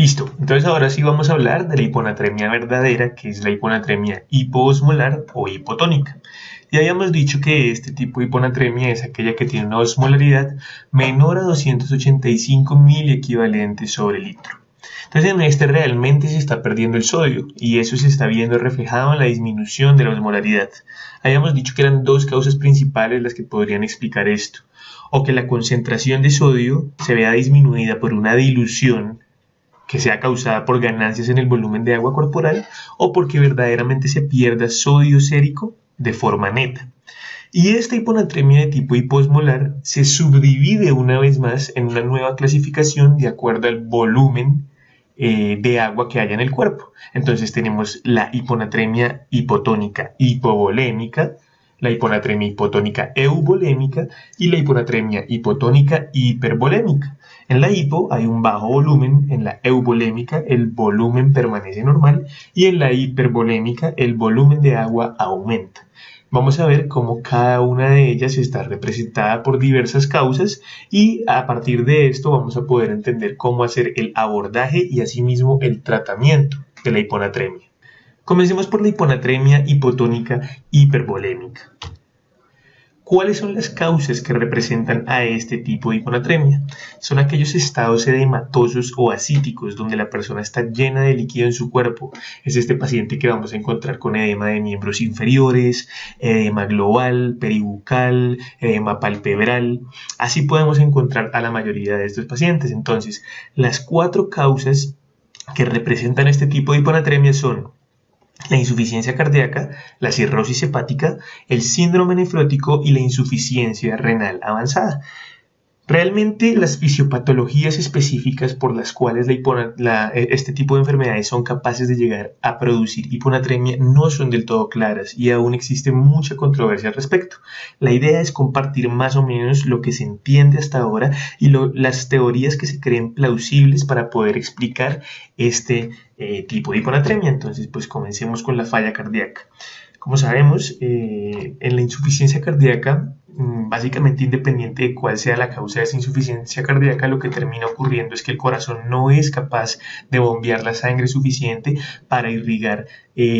Listo, entonces ahora sí vamos a hablar de la hiponatremia verdadera, que es la hiponatremia hipoosmolar o hipotónica. Ya habíamos dicho que este tipo de hiponatremia es aquella que tiene una osmolaridad menor a 285 miliequivalentes sobre litro. Entonces en este realmente se está perdiendo el sodio y eso se está viendo reflejado en la disminución de la osmolaridad. Habíamos dicho que eran dos causas principales las que podrían explicar esto, o que la concentración de sodio se vea disminuida por una dilución que sea causada por ganancias en el volumen de agua corporal o porque verdaderamente se pierda sodio sérico de forma neta. Y esta hiponatremia de tipo hiposmolar se subdivide una vez más en una nueva clasificación de acuerdo al volumen de agua que haya en el cuerpo. Entonces tenemos la hiponatremia hipotónica hipovolémica, la hiponatremia hipotónica euvolémica y la hiponatremia hipotónica hipervolémica. En la hipo hay un bajo volumen, en la euvolémica el volumen permanece normal y en la hipervolémica el volumen de agua aumenta. Vamos a ver cómo cada una de ellas está representada por diversas causas y a partir de esto vamos a poder entender cómo hacer el abordaje y asimismo el tratamiento de la hiponatremia. Comencemos por la hiponatremia hipotónica hipervolémica. ¿Cuáles son las causas que representan a este tipo de hiponatremia? Son aquellos estados edematosos o ascíticos donde la persona está llena de líquido en su cuerpo. Es este paciente que vamos a encontrar con edema de miembros inferiores, edema global, peribucal, edema palpebral. Así podemos encontrar a la mayoría de estos pacientes. Entonces, las cuatro causas que representan este tipo de hiponatremia son la insuficiencia cardíaca, la cirrosis hepática, el síndrome nefrótico y la insuficiencia renal avanzada. Realmente las fisiopatologías específicas por las cuales este tipo de enfermedades son capaces de llegar a producir hiponatremia no son del todo claras y aún existe mucha controversia al respecto. La idea es compartir más o menos lo que se entiende hasta ahora y las teorías que se creen plausibles para poder explicar este tipo de hiponatremia. Entonces, pues comencemos con la falla cardíaca. Como sabemos, en la insuficiencia cardíaca, básicamente independiente de cuál sea la causa de esa insuficiencia cardíaca, lo que termina ocurriendo es que el corazón no es capaz de bombear la sangre suficiente para irrigar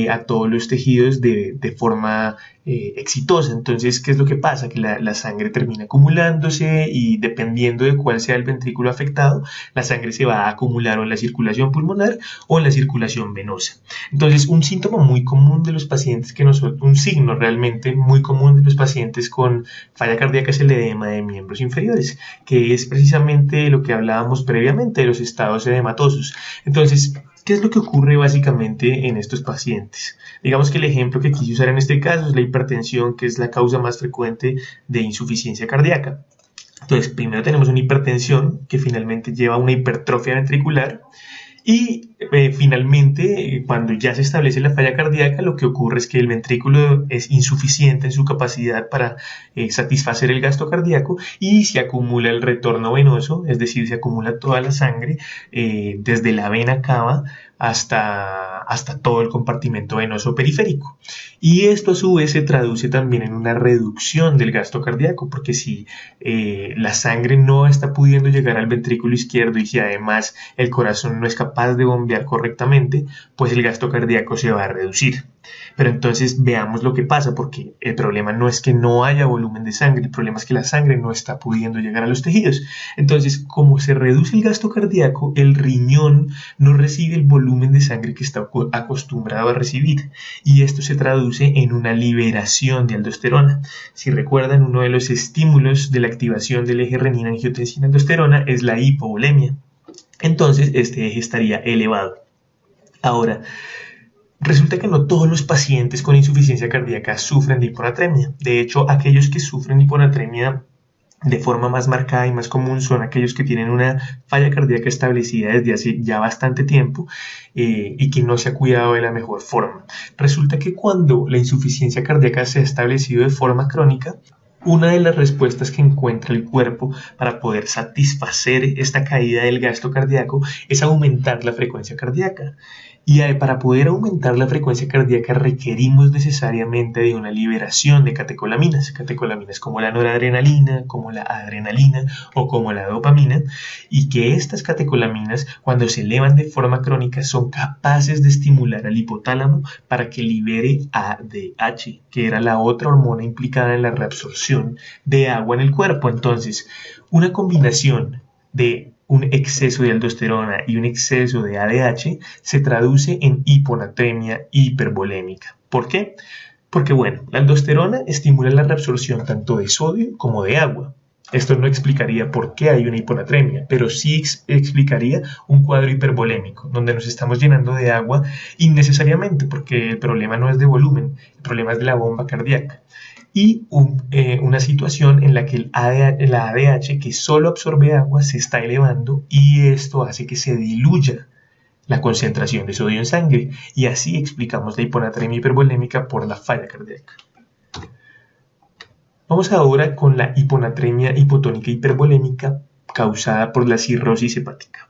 a todos los tejidos de forma exitosa. Entonces, ¿qué es lo que pasa? Que la sangre termina acumulándose y dependiendo de cuál sea el ventrículo afectado, la sangre se va a acumular o en la circulación pulmonar o en la circulación venosa. Entonces, un síntoma muy común de los pacientes un signo realmente muy común de los pacientes con falla cardíaca es el edema de miembros inferiores, que es precisamente lo que hablábamos previamente de los estados edematosos. Entonces, ¿qué es lo que ocurre básicamente en estos pacientes? Digamos que el ejemplo que quise usar en este caso es la hipertensión, que es la causa más frecuente de insuficiencia cardíaca. Entonces, primero tenemos una hipertensión que finalmente lleva a una hipertrofia ventricular y finalmente, cuando ya se establece la falla cardíaca, lo que ocurre es que el ventrículo es insuficiente en su capacidad para satisfacer el gasto cardíaco y se acumula el retorno venoso, es decir, se acumula toda la sangre desde la vena cava hasta todo el compartimento venoso periférico. Y esto a su vez se traduce también en una reducción del gasto cardíaco, porque si la sangre no está pudiendo llegar al ventrículo izquierdo y si además el corazón no es capaz de bombear correctamente, pues el gasto cardíaco se va a reducir. Pero entonces veamos lo que pasa, porque el problema no es que no haya volumen de sangre, el problema es que la sangre no está pudiendo llegar a los tejidos. Entonces, como se reduce el gasto cardíaco, el riñón no recibe el volumen de sangre que está acostumbrado a recibir y esto se traduce en una liberación de aldosterona. Si recuerdan, uno de los estímulos de la activación del eje renina-angiotensina-aldosterona es la hipovolemia. Entonces, este eje estaría elevado. Ahora, resulta que no todos los pacientes con insuficiencia cardíaca sufren de hiponatremia. De hecho, aquellos que sufren hiponatremia de forma más marcada y más común son aquellos que tienen una falla cardíaca establecida desde hace ya bastante tiempo y que no se ha cuidado de la mejor forma. Resulta que cuando la insuficiencia cardíaca se ha establecido de forma crónica, una de las respuestas que encuentra el cuerpo para poder satisfacer esta caída del gasto cardíaco es aumentar la frecuencia cardíaca. Y para poder aumentar la frecuencia cardíaca requerimos necesariamente de una liberación de catecolaminas como la noradrenalina, como la adrenalina o como la dopamina, y que estas catecolaminas, cuando se elevan de forma crónica, son capaces de estimular al hipotálamo para que libere ADH, que era la otra hormona implicada en la reabsorción de agua en el cuerpo. Entonces, una combinación de un exceso de aldosterona y un exceso de ADH se traduce en hiponatremia hipervolémica. ¿Por qué? Porque, bueno, la aldosterona estimula la reabsorción tanto de sodio como de agua. Esto no explicaría por qué hay una hiponatremia, pero sí explicaría un cuadro hipervolémico, donde nos estamos llenando de agua innecesariamente, porque el problema no es de volumen, el problema es de la bomba cardíaca. Y una situación en la que la ADH, que solo absorbe agua, se está elevando y esto hace que se diluya la concentración de sodio en sangre, y así explicamos la hiponatremia hipervolémica por la falla cardíaca. Vamos ahora con la hiponatremia hipotónica hipervolémica causada por la cirrosis hepática.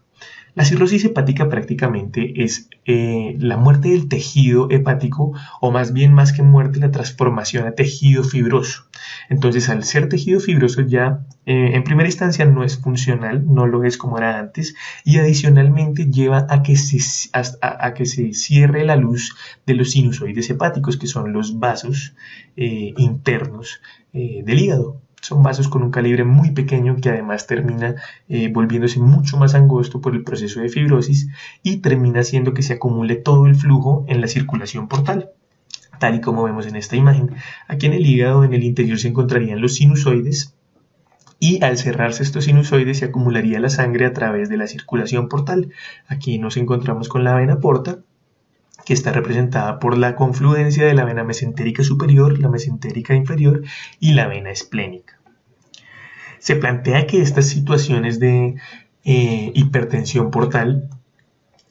La cirrosis hepática prácticamente es la muerte del tejido hepático, o más bien, más que muerte, la transformación a tejido fibroso. Entonces, al ser tejido fibroso ya en primera instancia no es funcional, no lo es como era antes, y adicionalmente lleva a que se cierre la luz de los sinusoides hepáticos, que son los vasos internos del hígado. Son vasos con un calibre muy pequeño que además termina volviéndose mucho más angosto por el proceso de fibrosis y termina haciendo que se acumule todo el flujo en la circulación portal, tal y como vemos en esta imagen. Aquí en el hígado, en el interior, se encontrarían los sinusoides, y al cerrarse estos sinusoides se acumularía la sangre a través de la circulación portal. Aquí nos encontramos con la vena porta, que está representada por la confluencia de la vena mesentérica superior, la mesentérica inferior y la vena esplénica. Se plantea que estas situaciones de hipertensión portal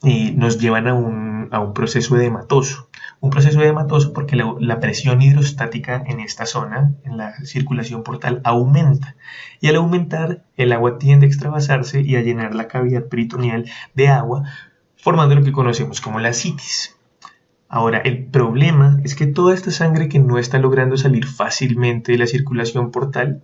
nos llevan a un proceso edematoso. Un proceso edematoso porque la presión hidrostática en esta zona, en la circulación portal, aumenta. Y al aumentar, el agua tiende a extravasarse y a llenar la cavidad peritoneal de agua, formando lo que conocemos como la ascitis. Ahora, el problema es que toda esta sangre que no está logrando salir fácilmente de la circulación portal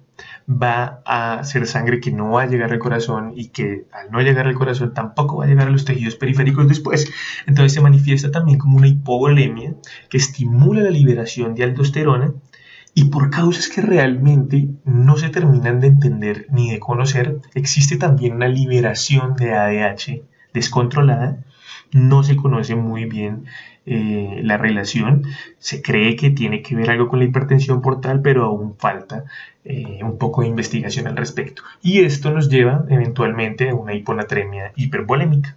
va a ser sangre que no va a llegar al corazón, y que al no llegar al corazón tampoco va a llegar a los tejidos periféricos después. Entonces se manifiesta también como una hipovolemia que estimula la liberación de aldosterona, y por causas que realmente no se terminan de entender ni de conocer, existe también una liberación de ADH descontrolada. No se conoce muy bien la relación. Se cree que tiene que ver algo con la hipertensión portal, pero aún falta un poco de investigación al respecto. Y esto nos lleva eventualmente a una hiponatremia hipervolémica.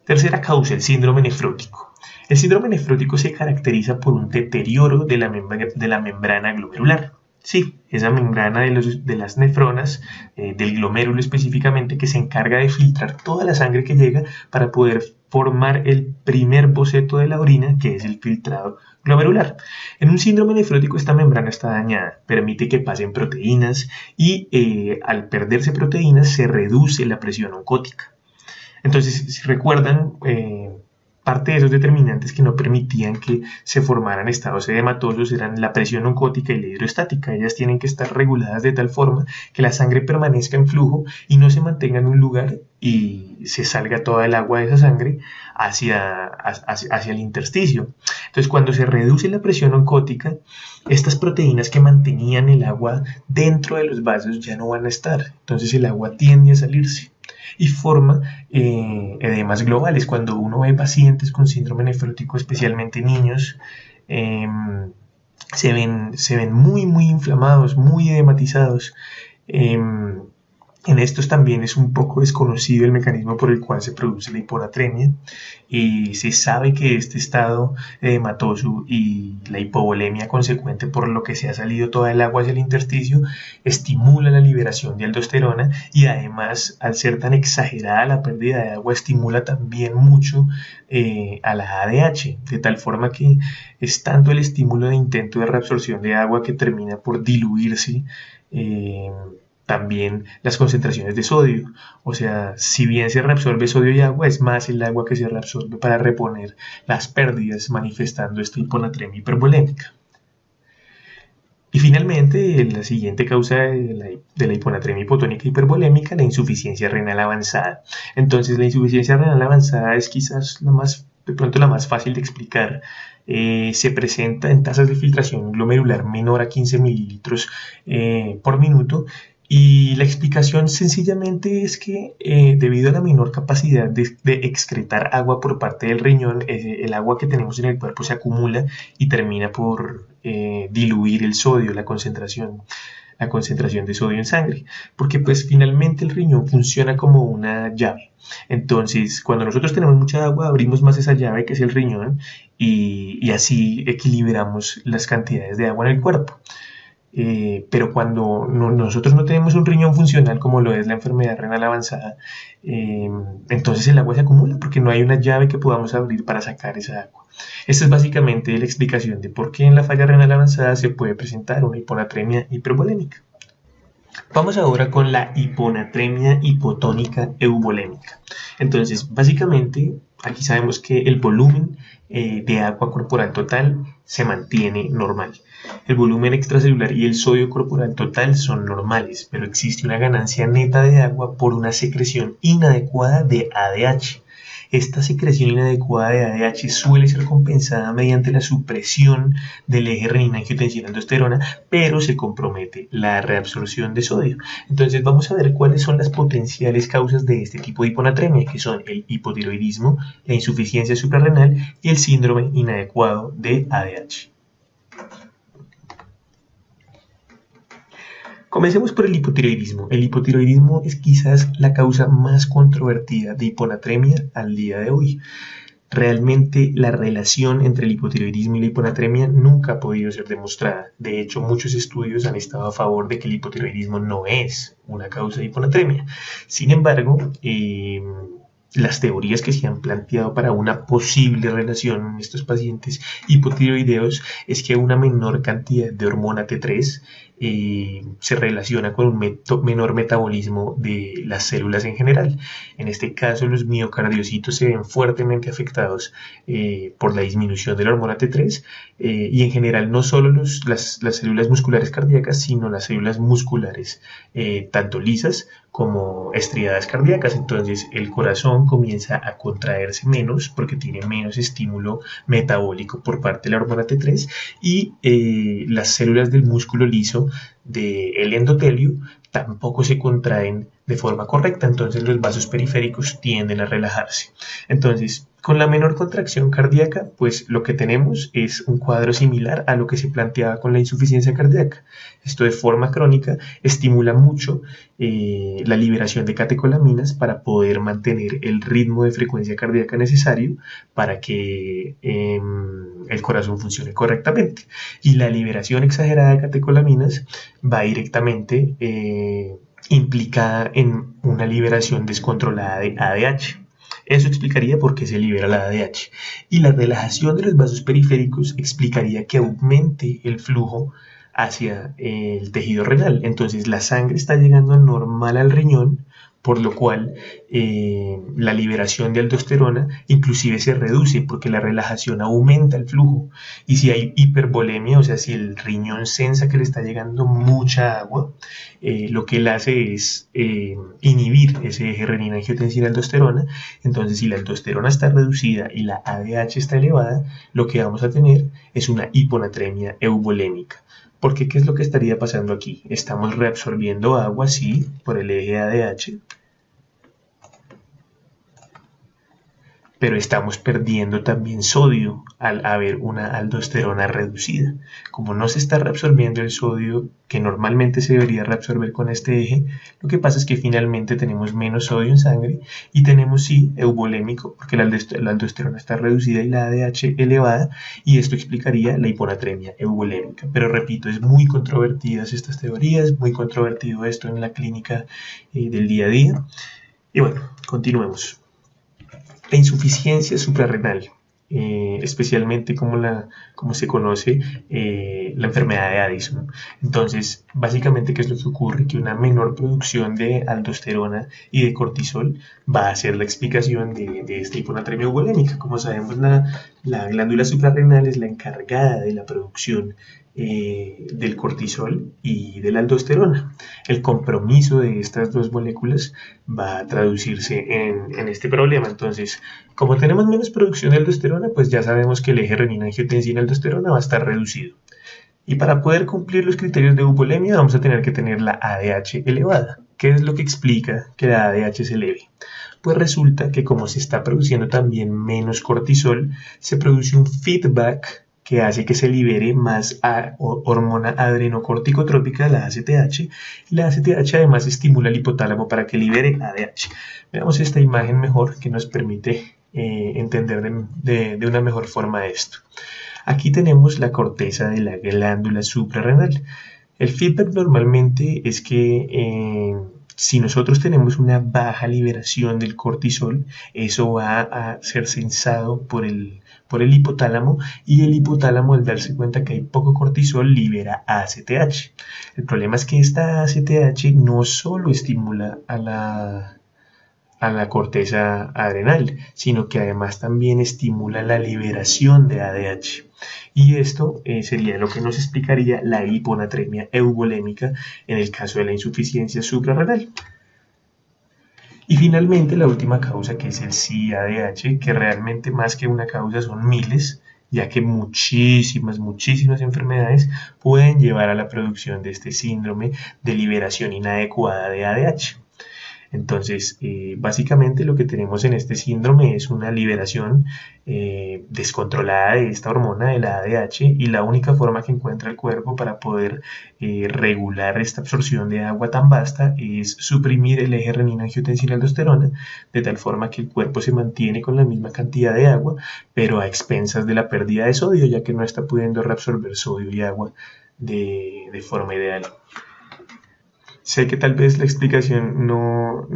Tercera causa, el síndrome nefrótico. El síndrome nefrótico se caracteriza por un deterioro de la membrana glomerular. Sí, esa membrana de las nefronas, del glomérulo específicamente, que se encarga de filtrar toda la sangre que llega para poder formar el primer boceto de la orina, que es el filtrado glomerular. En un síndrome nefrótico esta membrana está dañada, permite que pasen proteínas y al perderse proteínas se reduce la presión oncótica. Entonces, si recuerdan, parte de esos determinantes que no permitían que se formaran estados edematosos eran la presión oncótica y la hidrostática. Ellas tienen que estar reguladas de tal forma que la sangre permanezca en flujo y no se mantenga en un lugar y se salga toda el agua de esa sangre hacia el intersticio. Entonces, cuando se reduce la presión oncótica, estas proteínas que mantenían el agua dentro de los vasos ya no van a estar. Entonces el agua tiende a salirse y forma edemas globales. Cuando uno ve pacientes con síndrome nefrótico, especialmente niños, se ven muy inflamados, muy edematizados. En estos también es un poco desconocido el mecanismo por el cual se produce la hiponatremia, y se sabe que este estado edematoso y la hipovolemia consecuente por lo que se ha salido toda el agua hacia el intersticio estimula la liberación de aldosterona, y además, al ser tan exagerada la pérdida de agua, estimula también mucho a la ADH, de tal forma que es tanto el estímulo de intento de reabsorción de agua que termina por diluirse también las concentraciones de sodio. O sea, si bien se reabsorbe sodio y agua, es más el agua que se reabsorbe para reponer las pérdidas, manifestando esta hiponatremia hipervolémica. Y finalmente, la siguiente causa de la hiponatremia hipotónica hipervolémica, la insuficiencia renal avanzada. Entonces, la insuficiencia renal avanzada es quizás de pronto la más fácil de explicar. Se presenta en tasas de filtración glomerular menor a 15 mililitros por minuto. Y la explicación sencillamente es que debido a la menor capacidad de excretar agua por parte del riñón, el agua que tenemos en el cuerpo se acumula y termina por diluir el sodio, la concentración de sodio en sangre, porque pues finalmente el riñón funciona como una llave. Entonces, cuando nosotros tenemos mucha agua, abrimos más esa llave que es el riñón y así equilibramos las cantidades de agua en el cuerpo. Pero cuando nosotros no tenemos un riñón funcional como lo es la enfermedad renal avanzada, entonces el agua se acumula porque no hay una llave que podamos abrir para sacar esa agua. Esta es básicamente la explicación de por qué en la falla renal avanzada se puede presentar una hiponatremia hipervolémica. Vamos ahora con la hiponatremia hipotónica euvolémica. Entonces, básicamente, aquí sabemos que el volumen de agua corporal total se mantiene normal. El volumen extracelular y el sodio corporal total son normales, pero existe una ganancia neta de agua por una secreción inadecuada de ADH. Esta secreción inadecuada de ADH suele ser compensada mediante la supresión del eje renina-angiotensina-aldosterona, pero se compromete la reabsorción de sodio. Entonces vamos a ver cuáles son las potenciales causas de este tipo de hiponatremia, que son el hipotiroidismo, la insuficiencia suprarrenal y el síndrome inadecuado de ADH. Comencemos por el hipotiroidismo. El hipotiroidismo es quizás la causa más controvertida de hiponatremia al día de hoy. Realmente la relación entre el hipotiroidismo y la hiponatremia nunca ha podido ser demostrada. De hecho, muchos estudios han estado a favor de que el hipotiroidismo no es una causa de hiponatremia. Sin embargo, las teorías que se han planteado para una posible relación en estos pacientes hipotiroideos es que una menor cantidad de hormona T3 se relaciona con un menor metabolismo de las células en general. En este caso, los miocardiocitos se ven fuertemente afectados por la disminución de la hormona T3 y en general no solo las células musculares cardíacas, sino las células musculares tanto lisas como estriadas cardíacas. Entonces el corazón comienza a contraerse menos porque tiene menos estímulo metabólico por parte de la hormona T3 y las células del músculo liso del endotelio tampoco se contraen de forma correcta, entonces los vasos periféricos tienden a relajarse. Entonces, con la menor contracción cardíaca, pues lo que tenemos es un cuadro similar a lo que se planteaba con la insuficiencia cardíaca. Esto de forma crónica estimula mucho la liberación de catecolaminas para poder mantener el ritmo de frecuencia cardíaca necesario para que el corazón funcione correctamente. Y la liberación exagerada de catecolaminas va directamente implicada en una liberación descontrolada de ADH. Eso explicaría por qué se libera la ADH. Y la relajación de los vasos periféricos explicaría que aumente el flujo hacia el tejido renal. Entonces la sangre está llegando normal al riñón, por lo cual la liberación de aldosterona inclusive se reduce porque la relajación aumenta el flujo. Y si hay hipervolemia, o sea, si el riñón sensa que le está llegando mucha agua, lo que él hace es inhibir ese eje renina-angiotensina-aldosterona. Entonces, si la aldosterona está reducida y la ADH está elevada, lo que vamos a tener es una hiponatremia euvolémica. Porque, ¿qué es lo que estaría pasando aquí? Estamos reabsorbiendo agua, sí, por el eje ADH, pero estamos perdiendo también sodio al haber una aldosterona reducida. Como no se está reabsorbiendo el sodio que normalmente se debería reabsorber con este eje, lo que pasa es que finalmente tenemos menos sodio en sangre y tenemos sí euvolémico porque la aldosterona está reducida y la ADH elevada, y esto explicaría la hiponatremia euvolémica. Pero repito, es muy controvertidas estas teorías, muy controvertido esto en la clínica del día a día. Y bueno, continuemos. La insuficiencia suprarrenal. especialmente como se conoce la enfermedad de Addison. Entonces, básicamente, ¿qué es lo que ocurre? Que una menor producción de aldosterona y de cortisol va a ser la explicación de esta hiponatremia eubolémica. Como sabemos, la glándula suprarrenal es la encargada de la producción del cortisol y de la aldosterona. El compromiso de estas dos moléculas va a traducirse en este problema. Entonces, como tenemos menos producción de aldosterona, pues ya sabemos que el eje renina-angiotensina-aldosterona va a estar reducido. Y para poder cumplir los criterios de eubolemia vamos a tener que tener la ADH elevada. ¿Qué es lo que explica que la ADH se eleve? Pues resulta que como se está produciendo también menos cortisol, se produce un feedback que hace que se libere más hormona adrenocorticotrópica, la ACTH, y la ACTH además estimula el hipotálamo para que libere ADH. Veamos esta imagen mejor que nos permite entender de una mejor forma esto. Aquí tenemos la corteza de la glándula suprarrenal. El feedback normalmente es que si nosotros tenemos una baja liberación del cortisol, eso va a ser sensado por el hipotálamo, y el hipotálamo, al darse cuenta que hay poco cortisol, libera ACTH. El problema es que esta ACTH no solo estimula a la corteza adrenal, sino que además también estimula la liberación de ADH. Y esto sería lo que nos explicaría la hiponatremia eubolémica en el caso de la insuficiencia suprarrenal. Y finalmente la última causa, que es el CADH, que realmente más que una causa son miles, ya que muchísimas enfermedades pueden llevar a la producción de este síndrome de liberación inadecuada de ADH. Entonces, básicamente lo que tenemos en este síndrome es una liberación descontrolada de esta hormona, de la ADH, y la única forma que encuentra el cuerpo para poder regular esta absorción de agua tan vasta es suprimir el eje renina-angiotensina-aldosterona, de tal forma que el cuerpo se mantiene con la misma cantidad de agua, pero a expensas de la pérdida de sodio, ya que no está pudiendo reabsorber sodio y agua de forma ideal. Sé que tal vez la explicación no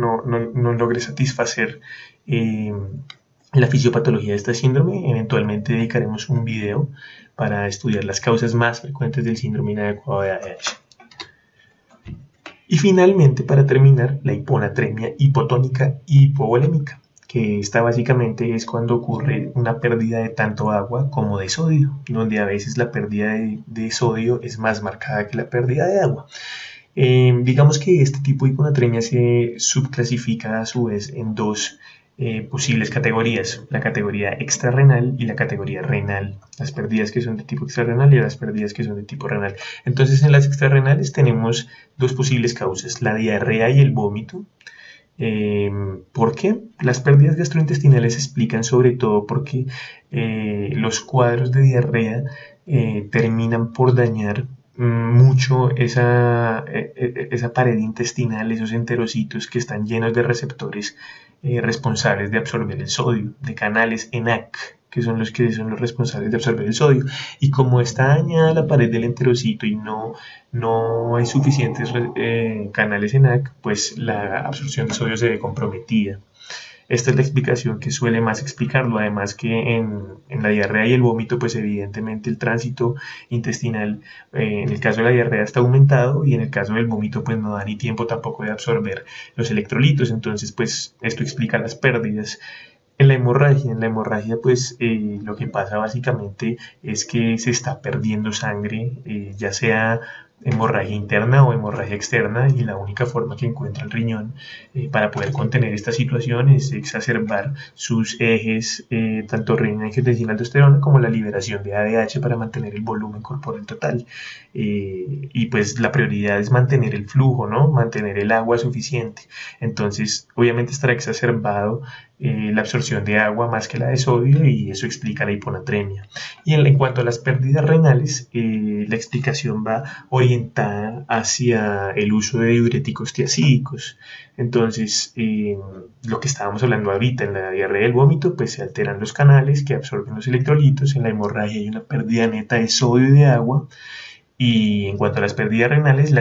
logre satisfacer la fisiopatología de este síndrome. Eventualmente dedicaremos un video para estudiar las causas más frecuentes del síndrome inadecuado de ADH. Y finalmente, para terminar, la hiponatremia hipotónica hipovolémica, que esta básicamente es cuando ocurre una pérdida de tanto agua como de sodio, donde a veces la pérdida de sodio es más marcada que la pérdida de agua. Digamos que este tipo de hiponatremia se subclasifica a su vez en dos posibles categorías: la categoría extrarrenal y la categoría renal. Las pérdidas que son de tipo extrarrenal y las pérdidas que son de tipo renal. Entonces, en las extrarrenales tenemos dos posibles causas: la diarrea y el vómito. ¿Por qué? Las pérdidas gastrointestinales se explican sobre todo porque los cuadros de diarrea terminan por dañar mucho esa pared intestinal, esos enterocitos que están llenos de receptores responsables de absorber el sodio, de canales ENaC, que son los responsables de absorber el sodio. Y como está dañada la pared del enterocito y no hay suficientes canales ENaC, pues la absorción de sodio se ve comprometida. Esta es la explicación que suele más explicarlo. Además que en la diarrea y el vómito, pues evidentemente el tránsito intestinal, en el caso de la diarrea, está aumentado, y en el caso del vómito pues no da ni tiempo tampoco de absorber los electrolitos. Entonces pues esto explica las pérdidas. En la hemorragia pues lo que pasa básicamente es que se está perdiendo sangre, ya sea hemorragia interna o hemorragia externa, y la única forma que encuentra el riñón para poder contener esta situación es exacerbar sus ejes, tanto renina-angiotensina-aldosterona como la liberación de ADH para mantener el volumen corporal total. Y pues la prioridad es mantener el flujo, ¿no? Mantener el agua suficiente. Entonces obviamente estará exacerbado la absorción de agua más que la de sodio, y eso explica la hiponatremia. Y en cuanto a las pérdidas renales, la explicación va orientada hacia el uso de diuréticos tiacídicos. Entonces, lo que estábamos hablando ahorita, en la diarrea y el vómito, pues se alteran los canales que absorben los electrolitos. En la hemorragia hay una pérdida neta de sodio y de agua. Y en cuanto a las pérdidas renales,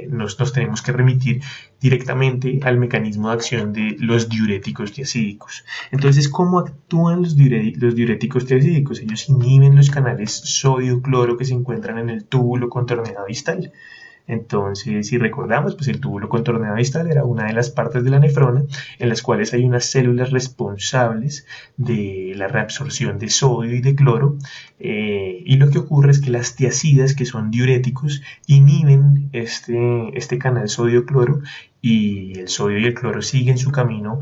nos tenemos que remitir directamente al mecanismo de acción de los diuréticos tiacídicos. Entonces, ¿cómo actúan los diuréticos tiacídicos? Ellos inhiben los canales sodio-cloro que se encuentran en el túbulo contorneado distal. Entonces, si recordamos, pues el túbulo contorneado distal era una de las partes de la nefrona en las cuales hay unas células responsables de la reabsorción de sodio y de cloro, y lo que ocurre es que las tiacidas, que son diuréticos, inhiben este canal sodio-cloro, y el sodio y el cloro siguen su camino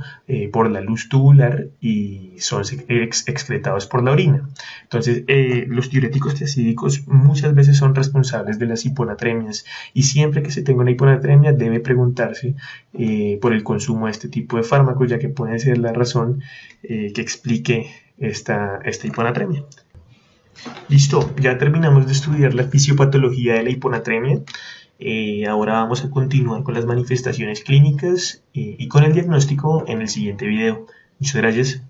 por la luz tubular y son excretados por la orina. Entonces, los diuréticos tiacídicos muchas veces son responsables de las hiponatremias, y siempre que se tenga una hiponatremia debe preguntarse por el consumo de este tipo de fármacos, ya que puede ser la razón que explique esta hiponatremia. Listo, ya terminamos de estudiar la fisiopatología de la hiponatremia. Ahora vamos a continuar con las manifestaciones clínicas y con el diagnóstico en el siguiente video. Muchas gracias.